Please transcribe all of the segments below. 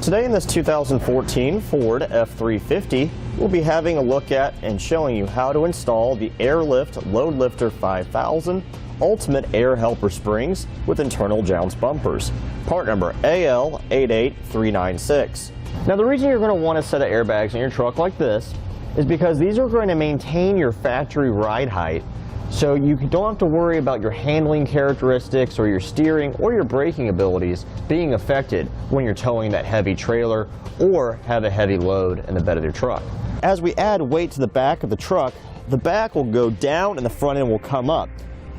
Today in this 2014 Ford F350, we'll be having a look at and showing you how to install the Airlift LoadLifter 5000 Ultimate Air Helper Springs with internal jounce bumpers. Part number AL88396. Now the reason you're going to want a set of airbags in your truck like this is because these are going to maintain your factory ride height, so you don't have to worry about your handling characteristics or your steering or your braking abilities being affected when you're towing that heavy trailer or have a heavy load in the bed of your truck. As we add weight to the back of the truck, the back will go down and the front end will come up.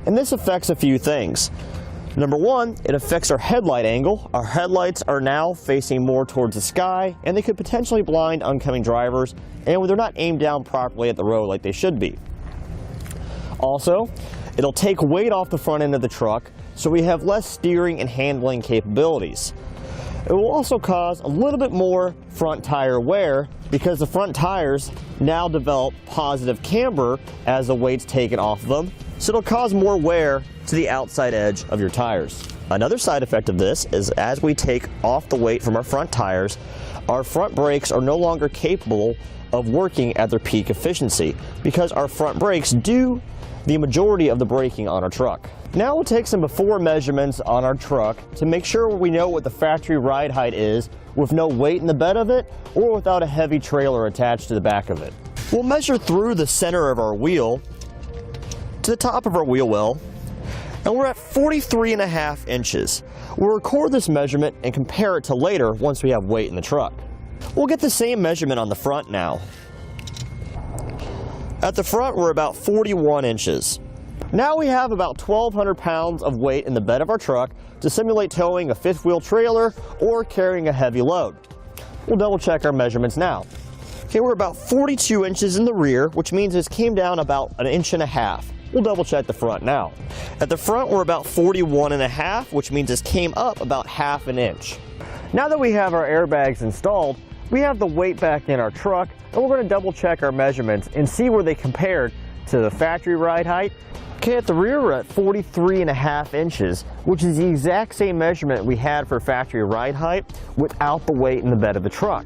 And this affects a few things. Number one, it affects our headlight angle. Our headlights are now facing more towards the sky, and they could potentially blind oncoming drivers, and they're not aimed down properly at the road like they should be. Also, it'll take weight off the front end of the truck, so we have less steering and handling capabilities. It will also cause a little bit more front tire wear because the front tires now develop positive camber as the weight's taken off of them, so it'll cause more wear to the outside edge of your tires. Another side effect of this is as we take off the weight from our front tires, our front brakes are no longer capable of working at their peak efficiency because our front brakes do the majority of the braking on our truck. Now we'll take some before measurements on our truck to make sure we know what the factory ride height is with no weight in the bed of it or without a heavy trailer attached to the back of it. We'll measure through the center of our wheel to the top of our wheel well, and we're at 43.5 inches. We'll record this measurement and compare it to later once we have weight in the truck. We'll get the same measurement on the front now. At the front, we're about 41 inches. Now we have about 1,200 pounds of weight in the bed of our truck to simulate towing a fifth wheel trailer or carrying a heavy load. We'll double check our measurements now. Okay, we're about 42 inches in the rear, which means this came down about 1.5 inches. We'll double check the front now. At the front, we're about 41.5, which means this came up about 1/2 inch. Now that we have our airbags installed, we have the weight back in our truck, and we're going to double check our measurements and see where they compared to the factory ride height. Okay, at the rear we're at 43.5 inches, which is the exact same measurement we had for factory ride height without the weight in the bed of the truck.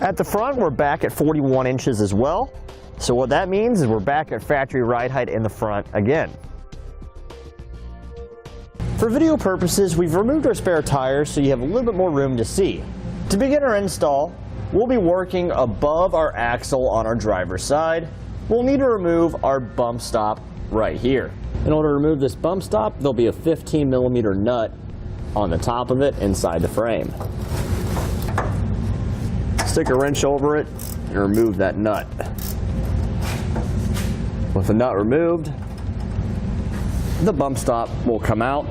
At the front, we're back at 41 inches as well. So what that means is we're back at factory ride height in the front again. For video purposes, we've removed our spare tires so you have a little bit more room to see. To begin our install, we'll be working above our axle on our driver's side. We'll need to remove our bump stop right here. In order to remove this bump stop, there'll be a 15mm nut on the top of it inside the frame. Stick a wrench over it and remove that nut. With the nut removed, the bump stop will come out.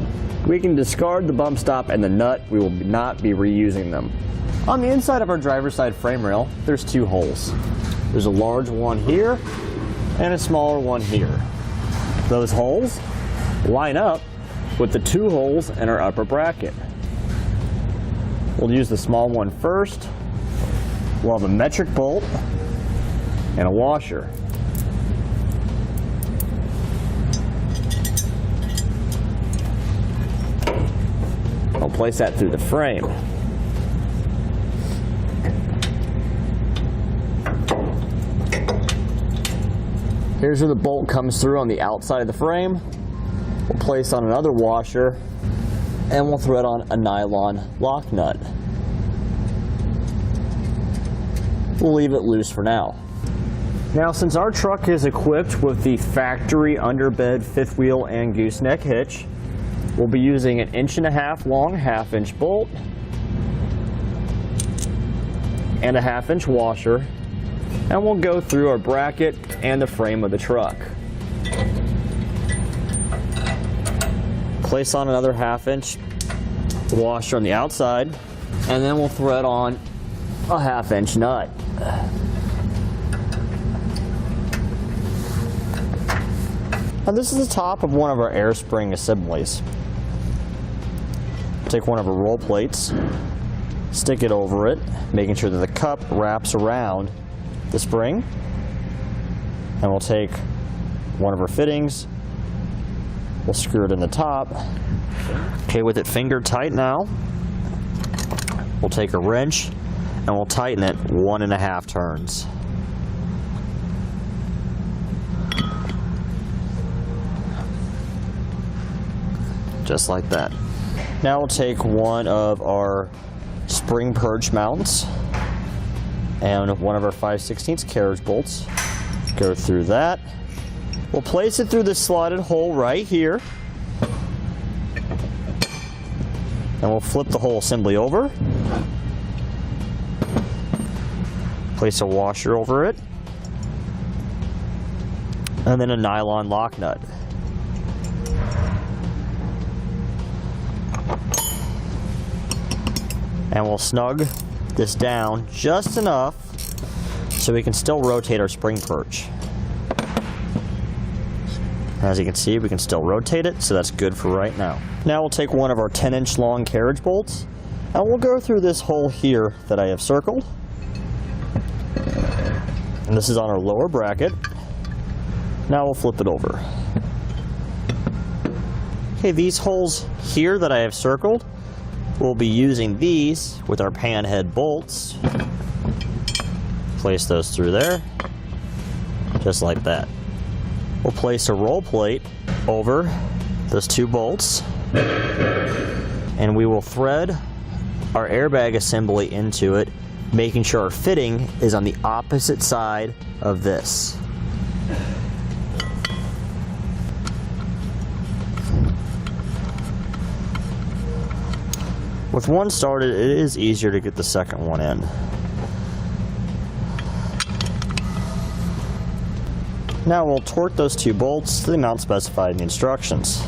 We can discard the bump stop and the nut. We will not be reusing them. On the inside of our driver's side frame rail, there's two holes. There's a large one here and a smaller one here. Those holes line up with the two holes in our upper bracket. We'll use the small one first. We'll have a metric bolt and a washer. I'll place that through the frame. Here's where the bolt comes through on the outside of the frame. We'll place on another washer and we'll thread on a nylon lock nut. We'll leave it loose for now. Now, since our truck is equipped with the factory underbed fifth wheel and gooseneck hitch, we'll be using an 1.5 inch long 1/2 inch bolt and a 1/2 inch washer, and we'll go through our bracket and the frame of the truck. Place on another 1/2 inch washer on the outside, and then we'll thread on a 1/2 inch nut. Now this is the top of one of our air spring assemblies. Take one of our roll plates, stick it over it, making sure that the cup wraps around the spring, and we'll take one of our fittings, we'll screw it in the top. Okay, with it finger tight now, we'll take a wrench and we'll tighten it 1.5 turns. Just like that. Now we'll take one of our spring purge mounts and one of our 5/16 carriage bolts. Go through that. We'll place it through the slotted hole right here. And we'll flip the whole assembly over. Place a washer over it. And then a nylon lock nut. And we'll snug this down just enough so we can still rotate our spring perch. As you can see, we can still rotate it, so that's good for right now. Now we'll take one of our 10-inch long carriage bolts, and we'll go through this hole here that I have circled. And this is on our lower bracket. Now we'll flip it over. Okay, these holes here that I have circled, we'll be using these with our pan head bolts. Place those through there, just like that. We'll place a roll plate over those 2 bolts, and we will thread our airbag assembly into it, making sure our fitting is on the opposite side of this. With one started, it is easier to get the second one in. Now we'll torque those 2 bolts to the amount specified in the instructions.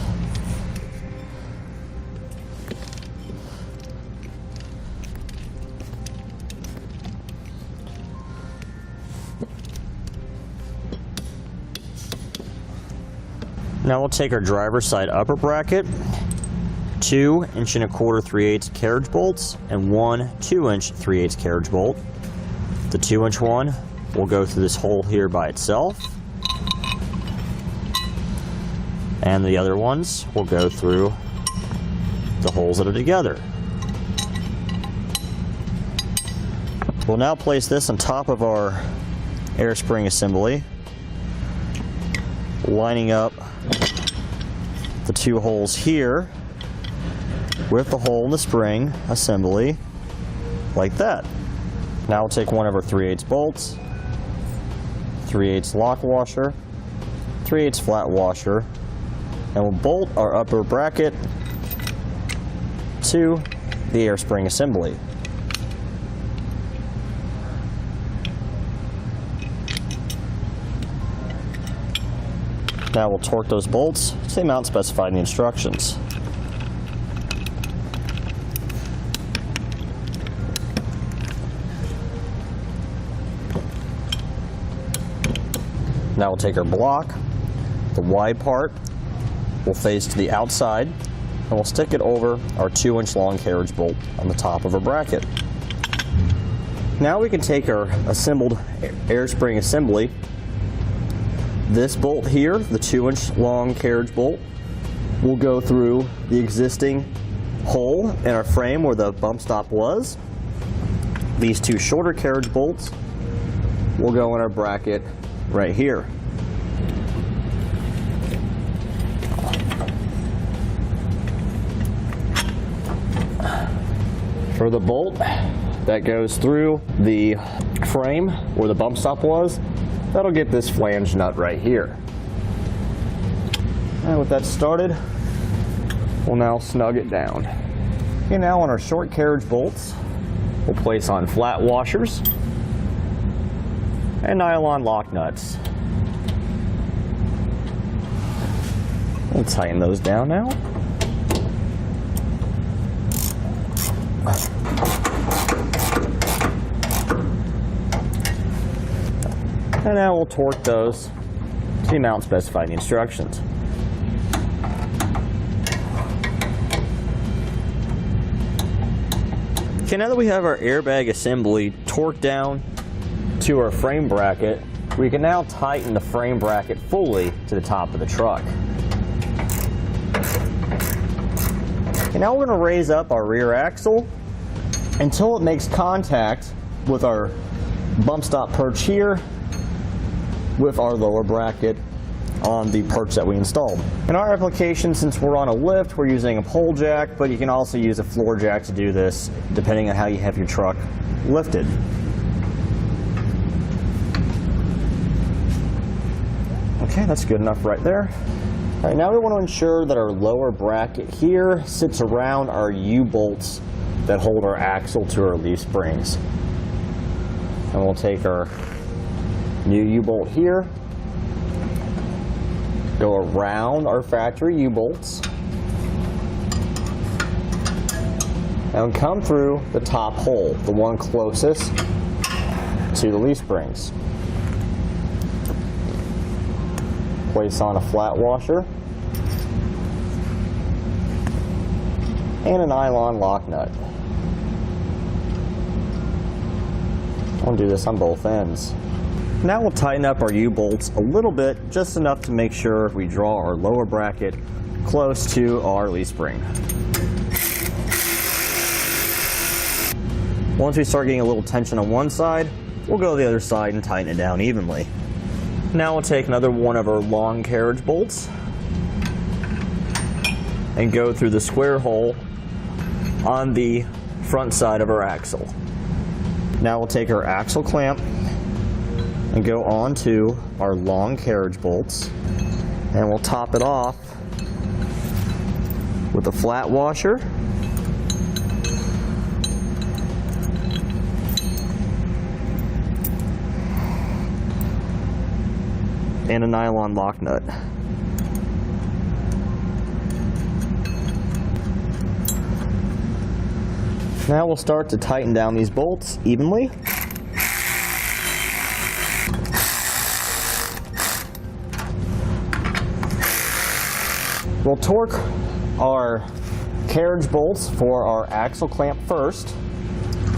Now we'll take our driver's side upper bracket, 2 1 1/4 3/8 carriage bolts, and 1 2-inch 3/8 carriage bolt. The 2-inch one will go through this hole here by itself, and the other ones will go through the holes that are together. We'll now place this on top of our air spring assembly, lining up the 2 holes here with the hole in the spring assembly, like that. Now we'll take one of our 3/8 bolts, 3/8 lock washer, 3/8 flat washer, and we'll bolt our upper bracket to the air spring assembly. Now we'll torque those bolts to the amount specified in the instructions. Now we'll take our block, the wide part will face to the outside, and we'll stick it over our 2-inch long carriage bolt on the top of our bracket. Now we can take our assembled air spring assembly. This bolt here, the 2-inch long carriage bolt, will go through the existing hole in our frame where the bump stop was. These 2 shorter carriage bolts will go in our bracket right here. For the bolt that goes through the frame where the bump stop was, that'll get this flange nut right here. And with that started, we'll now snug it down. Okay, now on our short carriage bolts, we'll place on flat washers and nylon lock nuts. We'll tighten those down now. And now we'll torque those to the amount specified in the instructions. Okay, now that we have our airbag assembly torqued down to our frame bracket, we can now tighten the frame bracket fully to the top of the truck. Okay, now we're going to raise up our rear axle until it makes contact with our bump stop perch here with our lower bracket on the perch that we installed. In our application, since we're on a lift, we're using a pole jack, but you can also use a floor jack to do this depending on how you have your truck lifted. Okay, that's good enough right there. All right, now we want to ensure that our lower bracket here sits around our U-bolts that hold our axle to our leaf springs. And we'll take our new U-bolt here, go around our factory U-bolts, and come through the top hole, the one closest to the leaf springs. Place on a flat washer and a nylon lock nut. I'll do this on both ends. Now we'll tighten up our U-bolts a little bit, just enough to make sure we draw our lower bracket close to our leaf spring. Once we start getting a little tension on one side, we'll go to the other side and tighten it down evenly. Now we'll take another one of our long carriage bolts and go through the square hole on the front side of our axle. Now we'll take our axle clamp and go onto our long carriage bolts, and we'll top it off with a flat washer and a nylon lock nut. Now we'll start to tighten down these bolts evenly. We'll torque our carriage bolts for our axle clamp first,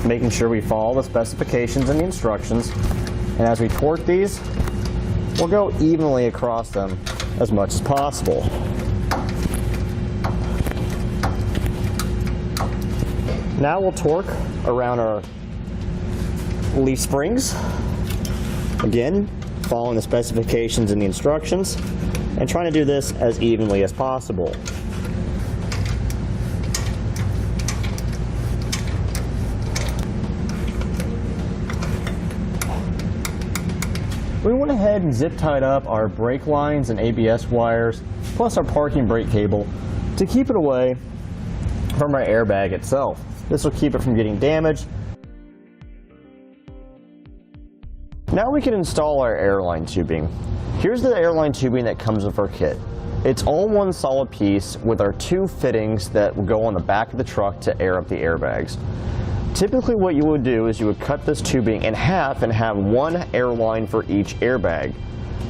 making sure we follow the specifications and the instructions. And as we torque these, we'll go evenly across them as much as possible. Now we'll torque around our leaf springs, again following the specifications and the instructions, and trying to do this as evenly as possible. We went ahead and zip tied up our brake lines and ABS wires, plus our parking brake cable, to keep it away from our airbag itself. This will keep it from getting damaged. Now we can install our airline tubing. Here's the airline tubing that comes with our kit. It's all one solid piece with our two fittings that will go on the back of the truck to air up the airbags. Typically what you would do is you would cut this tubing in half and have one airline for each airbag.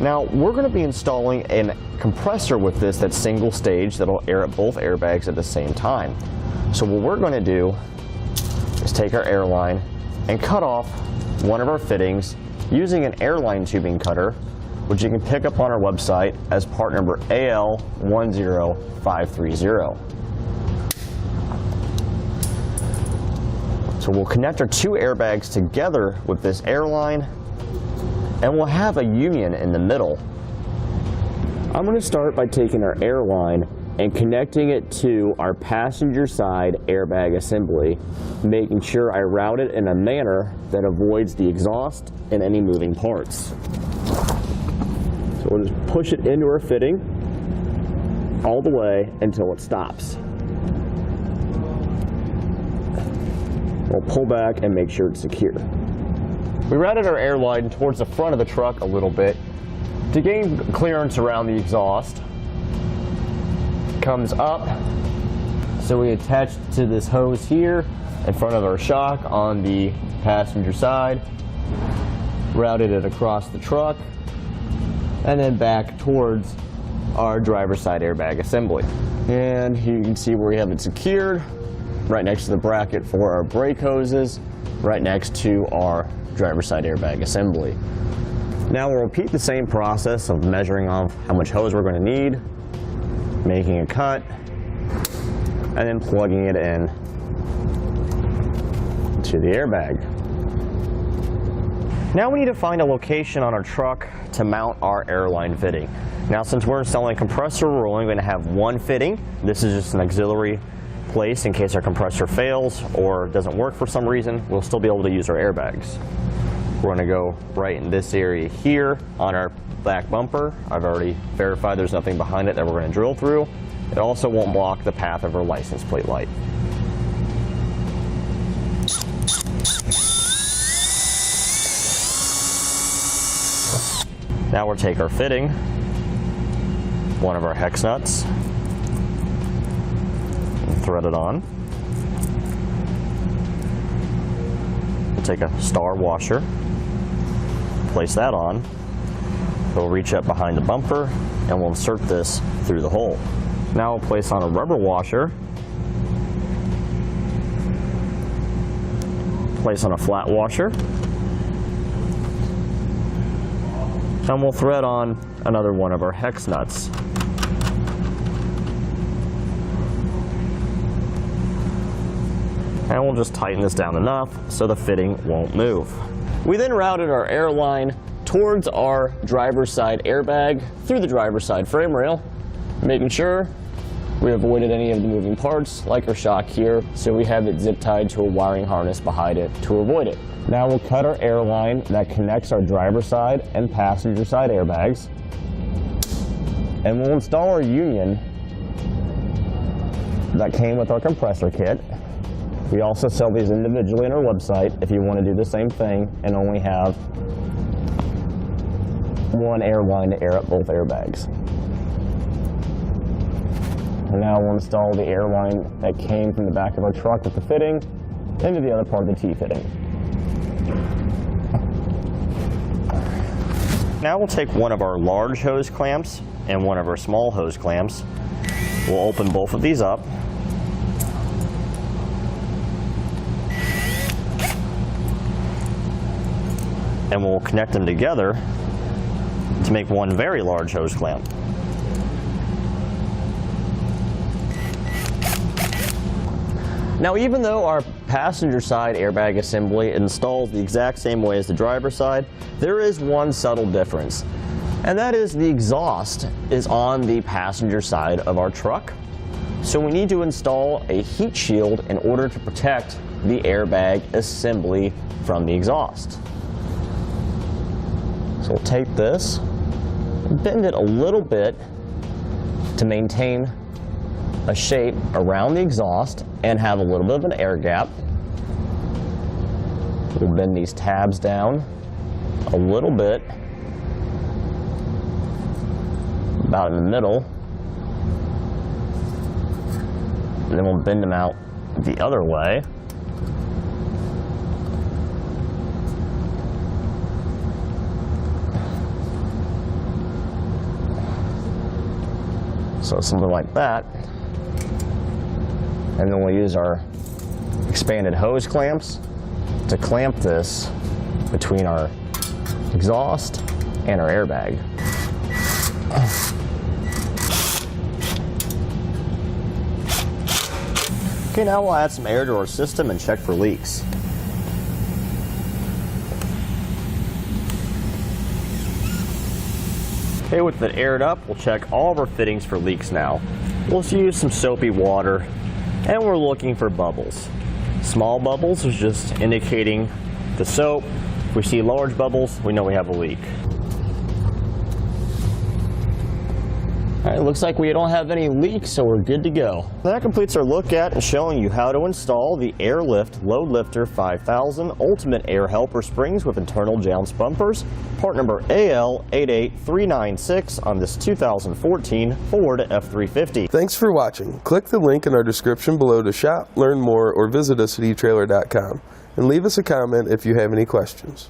Now we're going to be installing a compressor with this that's single stage that'll air up both airbags at the same time. So what we're going to do is take our airline and cut off one of our fittings using an airline tubing cutter, which you can pick up on our website as part number AL10530. So we'll connect our two airbags together with this airline, and we'll have a union in the middle. I'm going to start by taking our airline and connecting it to our passenger side airbag assembly, making sure I route it in a manner that avoids the exhaust and any moving parts. So we'll just push it into our fitting all the way until it stops. We'll pull back and make sure it's secure. We routed our airline towards the front of the truck a little bit to gain clearance around the exhaust. Comes up, so we attached to this hose here in front of our shock on the passenger side, routed it across the truck, and then back towards our driver's side airbag assembly. And here you can see where we have it secured, right next to the bracket for our brake hoses, right next to our driver's side airbag assembly. Now we'll repeat the same process of measuring off how much hose we're going to need, making a cut, and then plugging it in to the airbag. Now we need to find a location on our truck to mount our airline fitting. Now since we're installing a compressor, we're only going to have one fitting. This is just an auxiliary place in case our compressor fails or doesn't work for some reason. We'll still be able to use our airbags. We're going to go right in this area here on our back bumper. I've already verified there's nothing behind it that we're going to drill through. It also won't block the path of our license plate light. Now we'll take our fitting, one of our hex nuts, and thread it on. We'll take a star washer, place that on. We'll reach up behind the bumper and we'll insert this through the hole. Now we'll place on a rubber washer, place on a flat washer, and we'll thread on another one of our hex nuts. And we'll just tighten this down enough so the fitting won't move. We then routed our airline towards our driver's side airbag through the driver's side frame rail, making sure we avoided any of the moving parts like our shock here, so we have it zip tied to a wiring harness behind it to avoid it. Now we'll cut our airline that connects our driver's side and passenger side airbags, and we'll install our union that came with our compressor kit. We also sell these individually on our website if you want to do the same thing and only have one airline to air up both airbags. And now we'll install the airline that came from the back of our truck with the fitting into the other part of the T-fitting. Now we'll take one of our large hose clamps and one of our small hose clamps. We'll open both of these up. And we'll connect them together to make one very large hose clamp. Now, even though our passenger side airbag assembly installs the exact same way as the driver's side, there is one subtle difference, and that is the exhaust is on the passenger side of our truck. So we need to install a heat shield in order to protect the airbag assembly from the exhaust. So we'll take this, bend it a little bit to maintain a shape around the exhaust and have a little bit of an air gap. We'll bend these tabs down a little bit, about in the middle, and then we'll bend them out the other way. So something like that. And then we'll use our expanded hose clamps to clamp this between our exhaust and our airbag. Okay, now we'll add some air to our system and check for leaks. Okay, with it aired up, we'll check all of our fittings for leaks now. We'll use some soapy water, and we're looking for bubbles. Small bubbles is just indicating the soap. If we see large bubbles, we know we have a leak. All right, looks like we don't have any leaks, so we're good to go. That completes our look at and showing you how to install the Airlift LoadLifter 5000 Ultimate Air Helper Springs with internal jounce bumpers, part number AL88396 on this 2014 Ford F350. Thanks for watching. Click the link in our description below to shop, learn more, or visit us at etrailer.com. And leave us a comment if you have any questions.